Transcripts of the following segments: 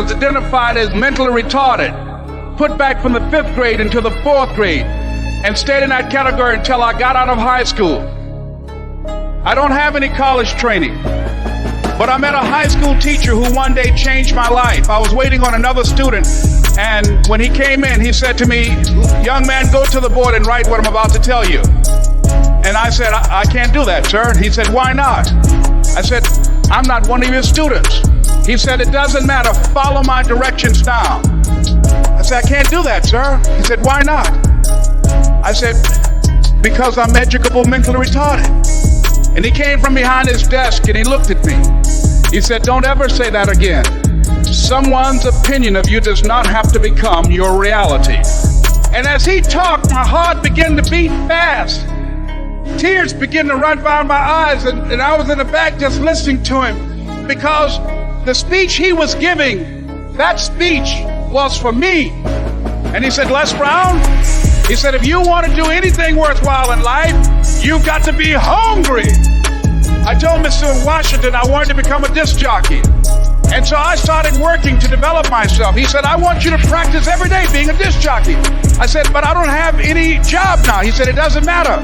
was identified as mentally retarded, put back from the 5th grade into the 4th grade, and stayed in that category until I got out of high school. I don't have any college training, but I met a high school teacher who one day changed my life. I was waiting on another student, and when he came in, he said to me, "Young man, go to the board and write what I'm about to tell you." And I said, I can't do that, sir. He said, "Why not?" I said, "I'm not one of your students." He said, "It doesn't matter. Follow my directions now." I said, "I can't do that, sir." He said, "Why not?" I said, "Because I'm educable mentally retarded." And he came from behind his desk and he looked at me. He said, "Don't ever say that again. Someone's opinion of you does not have to become your reality." And as he talked, my heart began to beat fast. Tears began to run down my eyes, and I was in the back just listening to him, because the speech he was giving, that speech was for me. And he said, "Les Brown," he said, "if you want to do anything worthwhile in life, you've got to be hungry." I told Mr. Washington I wanted to become a disc jockey. And so I started working to develop myself. He said, "I want you to practice every day being a disc jockey." I said, "But I don't have any job now." He said, "It doesn't matter."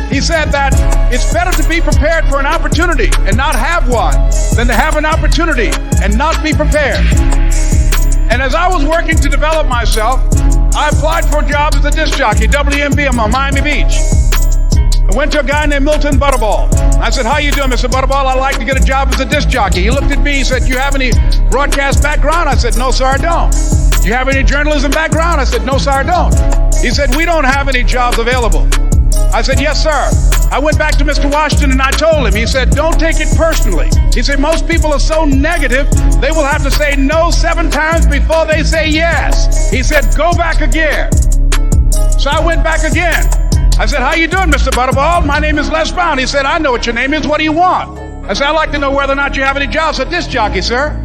He said that it's better to be prepared for an opportunity and not have one than to have an opportunity and not be prepared. And as I was working to develop myself, I applied for a job as a disc jockey, WMBM on Miami Beach. I went to a guy named Milton Butterball. I said, "How you doing, Mr. Butterball? I'd like to get a job as a disc jockey." He looked at me, he said, "You have any broadcast background?" I said, "No, sir, I don't." "Do you have any journalism background?" I said, "No, sir, I don't." He said, "We don't have any jobs available." I said, "Yes, sir." I went back to Mr. Washington and I told him. He said, "Don't take it personally." He said, "Most people are so negative, they will have to say no 7 times before they say yes." He said, "Go back again." So I went back again. I said, "How you doing, Mr. Butterball? My name is Les Brown." He said, "I know what your name is. What do you want?" I said, "I'd like to know whether or not you have any jobs for disc jockey, sir."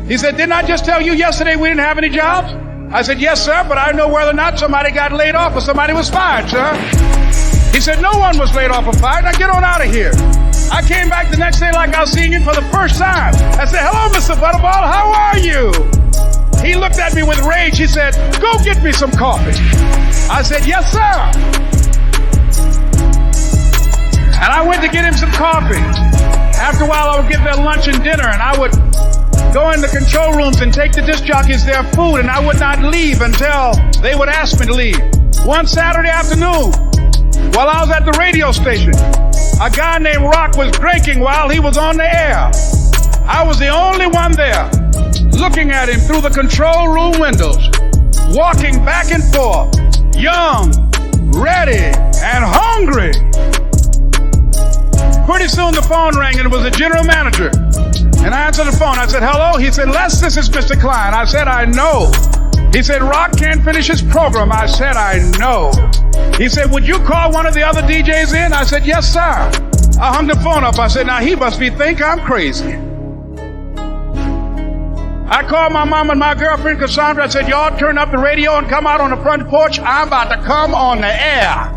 He said, "Didn't I just tell you yesterday we didn't have any jobs?" I said, "Yes, sir, but I know whether or not somebody got laid off or somebody was fired, sir." He said, "No one was laid off or fired. Now get on out of here." I came back the next day like I was seeing him for the first time. I said, "Hello, Mr. Butterball, how are you?" He looked at me with rage. He said, "Go get me some coffee." I said, "Yes, sir." And I went to get him some coffee. After a while, I would get their lunch and dinner, and I would go in the control rooms and take the disc jockeys their food, and I would not leave until they would ask me to leave. One Saturday afternoon, while I was at the radio station, a guy named Rock was drinking while he was on the air. I was the only one there, looking at him through the control room windows, walking back and forth, young, ready, and hungry. Pretty soon the phone rang and it was the general manager. And I answered the phone. I said, "Hello?" He said, "Les, this is Mr. Klein." I said, "I know." He said, "Rock can't finish his program." I said, "I know." He said, "Would you call one of the other DJs in?" I said, "Yes, sir." I hung the phone up. I said, "Now he must think I'm crazy." I called my mom and my girlfriend Cassandra. I said, "Y'all turn up the radio and come out on the front porch. I'm about to come on the air."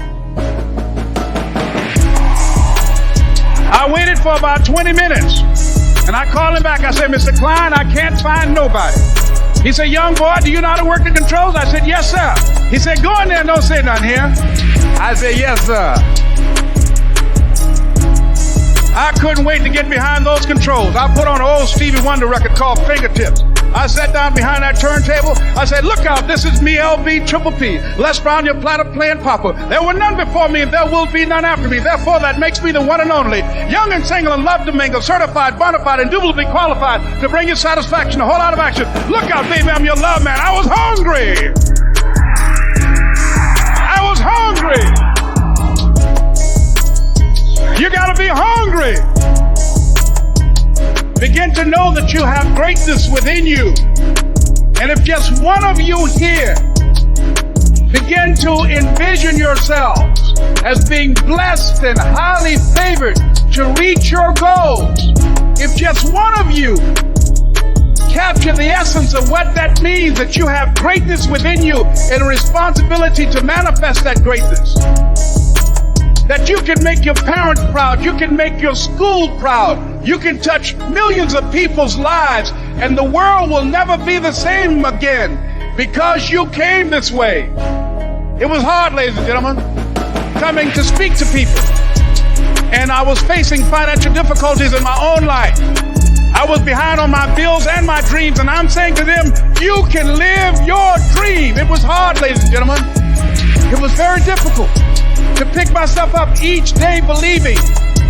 I waited for about 20 minutes, and I called him back. I said, "Mr. Klein, I can't find nobody." He said, "Young boy, do you know how to work the controls?" I said, "Yes, sir." He said, "Go in there and don't say nothing here." I said, "Yes, sir." I couldn't wait to get behind those controls. I put on an old Stevie Wonder record called Fingertips. I sat down behind that turntable. I said, "Look out, this is me, LB Triple P. Les Brown, your platter playing papa. There were none before me and there will be none after me. Therefore, that makes me the one and only. Young and single and love to mingle, certified, bona fide, indubitably qualified to bring you satisfaction, a whole lot of action. Look out, baby, I'm your love man." I was hungry. I was hungry. You gotta be hungry. Begin to know that you have greatness within you. And if just one of you here begin to envision yourselves as being blessed and highly favored to reach your goals, if just one of you capture the essence of what that means, that you have greatness within you and a responsibility to manifest that greatness, that you can make your parents proud, you can make your school proud, you can touch millions of people's lives, And the world will never be the same again because you came this way. It was hard, ladies and gentlemen, coming to speak to people. And I was facing financial difficulties in my own life. I was behind on my bills and my dreams, and I'm saying to them, you can live your dream. It was hard, ladies and gentlemen. It was very difficult to pick myself up each day believing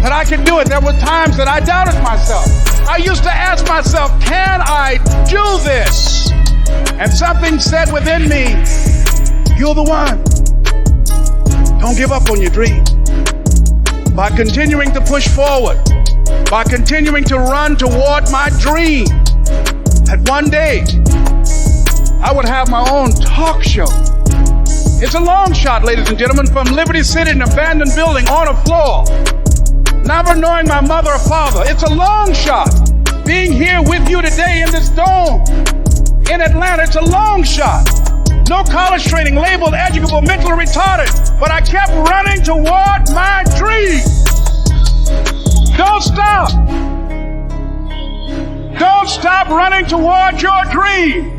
that I could do it. There were times that I doubted myself. I used to ask myself, can I do this? And something said within me, you're the one. Don't give up on your dreams. By continuing to push forward, by continuing to run toward my dream, that one day I would have my own talk show. It's a long shot, ladies and gentlemen, from Liberty City, an abandoned building on a floor, never knowing my mother or father. It's a long shot. Being here with you today in this dome in Atlanta, it's a long shot. No college training, labeled educable, mentally retarded, but I kept running toward my dream. Don't stop. Don't stop running toward your dream.